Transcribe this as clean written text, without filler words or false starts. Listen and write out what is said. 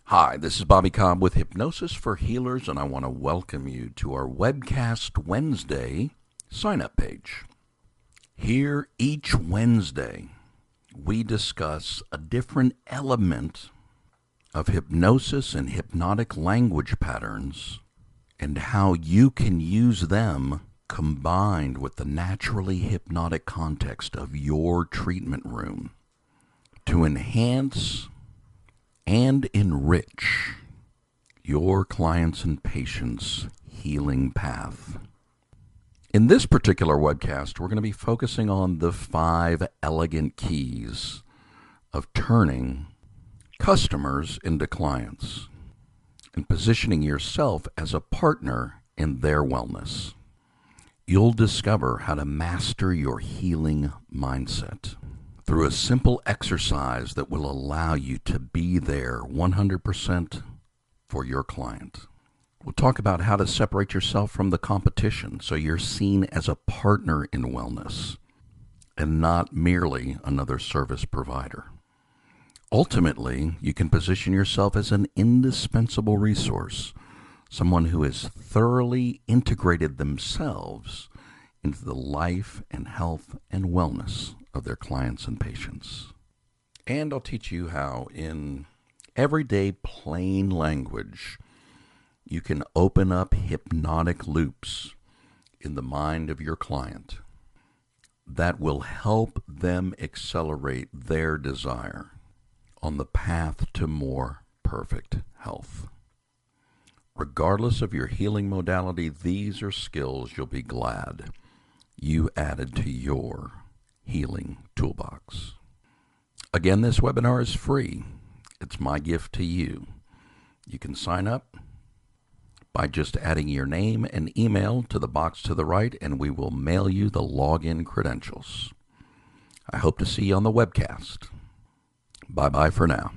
Hi, this is Bobby Cobb with Hypnosis for Healers, and I want to welcome you to our Webcast Wednesday sign-up page. Here, each Wednesday, we discuss a different element of hypnosis and hypnotic language patterns and how you can use them combined with the naturally hypnotic context of your treatment room to enhance and enrich your clients' and patients' healing path. In this particular webcast, we're going to be focusing on the 5 elegant keys of turning customers into clients and positioning yourself as a partner in their wellness. You'll discover how to master your healing mindset through a simple exercise that will allow you to be there 100% for your client. We'll talk about how to separate yourself from the competition so you're seen as a partner in wellness and not merely another service provider. Ultimately, you can position yourself as an indispensable resource, someone who has thoroughly integrated themselves into the life and health and wellness of their clients and patients. And I'll teach you how, in everyday plain language, you can open up hypnotic loops in the mind of your client that will help them accelerate their desire on the path to more perfect health. Regardless of your healing modality, these are skills you'll be glad you added to your healing toolbox. Again, this webinar is free. It's my gift to you. You can sign up by just adding your name and email to the box to the right, and we will mail you the login credentials. I hope to see you on the webcast. Bye-bye for now.